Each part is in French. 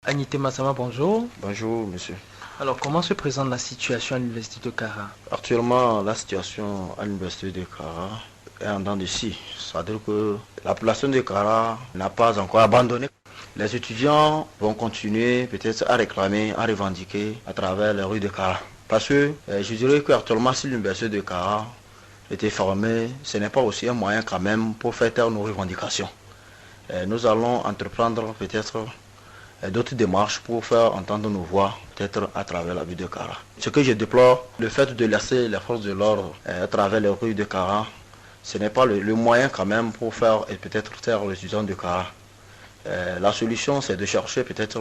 Anité Massama, bonjour. Bonjour, monsieur. Alors, comment se présente la situation à l'université de Kara? Actuellement, la situation à l'université de Kara est en dents de scie. C'est-à-dire que la population de Kara n'a pas encore abandonné. Les étudiants vont continuer peut-être à réclamer, à revendiquer à travers les rues de Kara. Parce que je dirais qu'actuellement, si l'université de Kara était fermée, ce n'est pas aussi un moyen quand même pour faire taire nos revendications. Nous allons entreprendre peut-être d'autres démarches pour faire entendre nos voix, peut-être à travers la ville de Kara. Ce que je déplore, le fait de laisser les forces de l'ordre à travers les rues de Kara, ce n'est pas le moyen quand même pour faire et peut-être taire les étudiants de Kara. La solution, c'est de chercher peut-être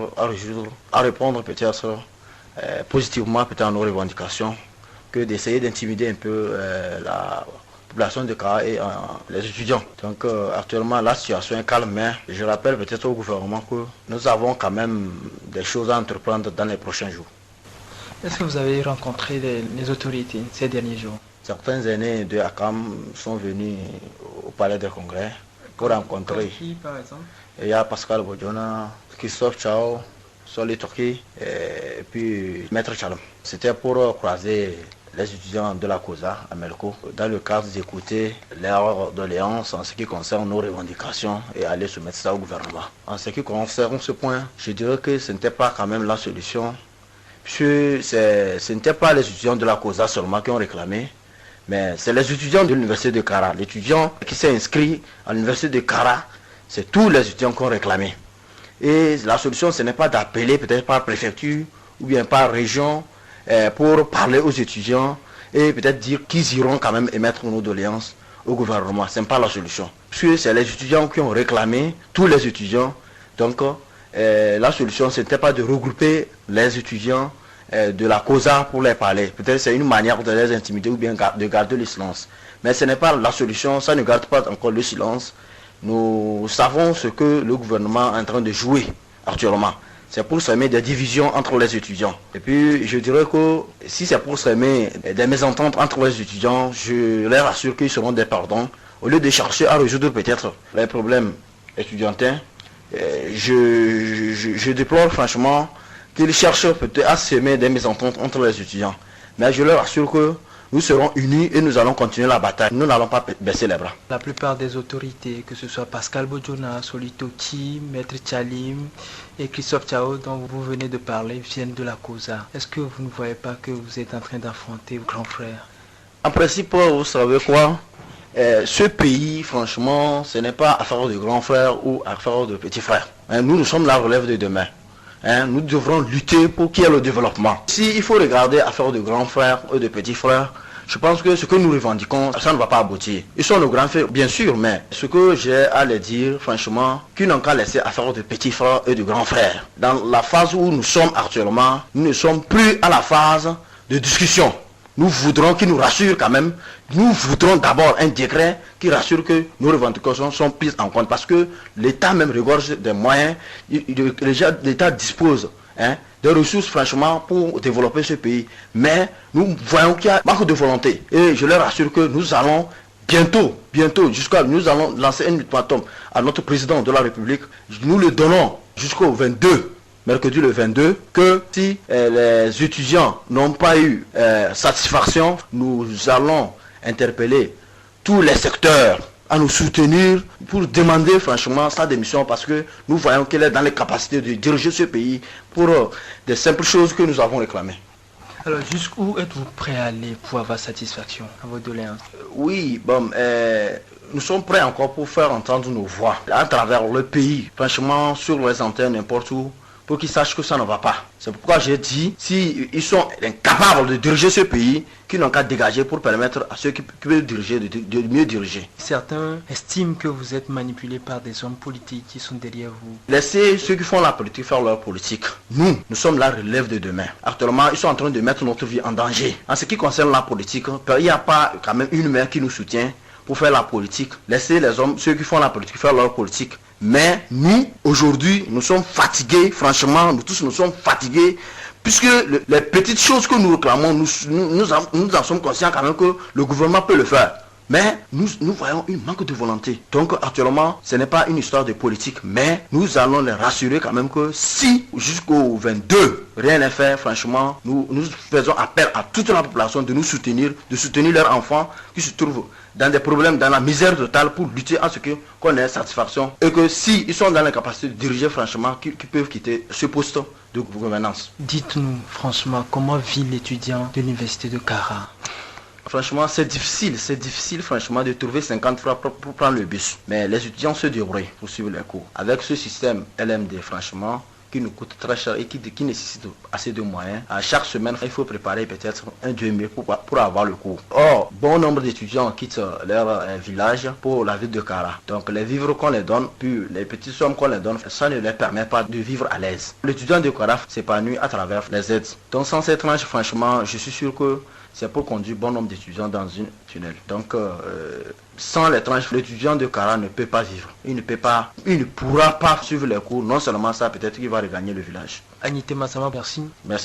à répondre peut-être positivement peut-être à nos revendications, que d'essayer d'intimider un peu la population de Kara et les étudiants. Donc actuellement la situation est calme, mais je rappelle peut-être au gouvernement que nous avons quand même des choses à entreprendre dans les prochains jours. Est-ce que vous avez rencontré les autorités ces derniers jours? Certains aînés de ACAM sont venus au palais des congrès pour rencontrer. Qui, par exemple? Il y a Pascal Bodjona, Christophe Chao, Soli Turki et puis Maître Chalom. C'était pour croiser les étudiants de la COSA à Melco dans le cadre d'écouter leur doléance en ce qui concerne nos revendications et aller soumettre ça au gouvernement. En ce qui concerne ce point, je dirais que ce n'était pas quand même la solution, puisque ce n'était pas les étudiants de la COSA seulement qui ont réclamé, mais c'est les étudiants de l'université de Kara. L'étudiant qui s'est inscrit à l'université de Kara, c'est tous les étudiants qui ont réclamé. Et la solution, ce n'est pas d'appeler peut-être par préfecture ou bien par région pour parler aux étudiants et peut-être dire qu'ils iront quand même émettre nos doléances au gouvernement. Ce n'est pas la solution. Puisque c'est les étudiants qui ont réclamé, tous les étudiants. Donc la solution, ce n'était pas de regrouper les étudiants de la COSA pour les parler. Peut-être c'est une manière de les intimider ou bien de garder le silence. Mais ce n'est pas la solution, ça ne garde pas encore le silence. Nous savons ce que le gouvernement est en train de jouer actuellement. C'est pour semer des divisions entre les étudiants. Et puis je dirais que si c'est pour semer des mésententes entre les étudiants, je leur assure qu'ils seront des pardons. Au lieu de chercher à résoudre peut-être les problèmes étudiantins, je déplore franchement qu'ils cherchent peut-être à semer des mésententes entre les étudiants. Mais je leur assure que nous serons unis et nous allons continuer la bataille. Nous n'allons pas baisser les bras. La plupart des autorités, que ce soit Pascal Bodjona, Soli Turki, Maître Chalim et Christophe Chao dont vous venez de parler, viennent de la COSA. Est-ce que vous ne voyez pas que vous êtes en train d'affronter vos grands frères? En principe, vous savez quoi? Ce pays, franchement, ce n'est pas affaire de grands frères ou affaire de petits frères. Nous sommes la relève de demain. Nous devrons lutter pour qu'il y ait le développement. Si il faut regarder affaire de grands frères ou de petits frères, je pense que ce que nous revendiquons, ça ne va pas aboutir. Ils sont nos grands frères, bien sûr, mais ce que j'ai à les dire, franchement, qu'ils n'ont qu'à laisser affaire de petits frères et de grands frères. Dans la phase où nous sommes actuellement, nous ne sommes plus à la phase de discussion. Nous voudrons qu'ils nous rassurent quand même. Nous voudrons d'abord un décret qui rassure que nos revendications sont prises en compte. Parce que l'État même regorge des moyens. L'État dispose des ressources franchement pour développer ce pays. Mais nous voyons qu'il y a manque de volonté. Et je leur assure que nous allons bientôt, nous allons lancer un ultimatum à notre président de la République. Nous le donnons jusqu'au 22. Mercredi le 22, que si les étudiants n'ont pas eu satisfaction, nous allons interpeller tous les secteurs à nous soutenir pour demander franchement sa démission parce que nous voyons qu'elle est dans les capacités de diriger ce pays pour des simples choses que nous avons réclamées. Alors jusqu'où êtes-vous prêt à aller pour avoir satisfaction à vos doléances? Oui, bon, nous sommes prêts encore pour faire entendre nos voix à travers le pays, franchement sur les antennes, n'importe où, pour qu'ils sachent que ça ne va pas. C'est pourquoi j'ai dit, s'ils sont incapables de diriger ce pays, qu'ils n'ont qu'à dégager pour permettre à ceux qui peuvent diriger de mieux diriger. Certains estiment que vous êtes manipulé par des hommes politiques qui sont derrière vous. Laissez ceux qui font la politique faire leur politique. Nous sommes la relève de demain. Actuellement, ils sont en train de mettre notre vie en danger. En ce qui concerne la politique, il n'y a pas quand même une main qui nous soutient pour faire la politique. Laissez les hommes, ceux qui font la politique, faire leur politique. Mais nous, aujourd'hui, nous sommes fatigués, franchement, nous tous nous sommes fatigués, puisque les petites choses que nous réclamons, nous en sommes conscients quand même que le gouvernement peut le faire. Mais nous voyons un manque de volonté. Donc actuellement, ce n'est pas une histoire de politique, mais nous allons les rassurer quand même que si jusqu'au 22, rien n'est fait, franchement, nous faisons appel à toute la population de nous soutenir, de soutenir leurs enfants qui se trouvent dans des problèmes, dans la misère totale pour lutter à ce qu'on ait satisfaction. Et que si ils sont dans la capacité de diriger, franchement, qu'ils peuvent quitter ce poste de gouvernance. Dites-nous franchement, comment vit l'étudiant de l'université de Kara? Franchement, c'est difficile franchement de trouver 50 francs pour prendre le bus. Mais les étudiants se débrouillent pour suivre les cours. Avec ce système LMD, franchement, qui nous coûte très cher et qui nécessite assez de moyens. À chaque semaine, il faut préparer peut-être 1-2 000 pour avoir le cours. Or, bon nombre d'étudiants quittent leur village pour la ville de Kara. Donc les vivres qu'on les donne, puis les petites sommes qu'on les donne, ça ne leur permet pas de vivre à l'aise. L'étudiant de Kara s'épanouit à travers les aides. Donc sans cette tranche, franchement, je suis sûr que c'est pour conduire bon nombre d'étudiants dans une tunnel. Donc, sans les tranches, l'étudiant de Kara ne peut pas vivre. Il ne pourra pas suivre les cours. Non seulement ça, peut-être qu'il va regagner le village. Anité Massama, merci. Merci.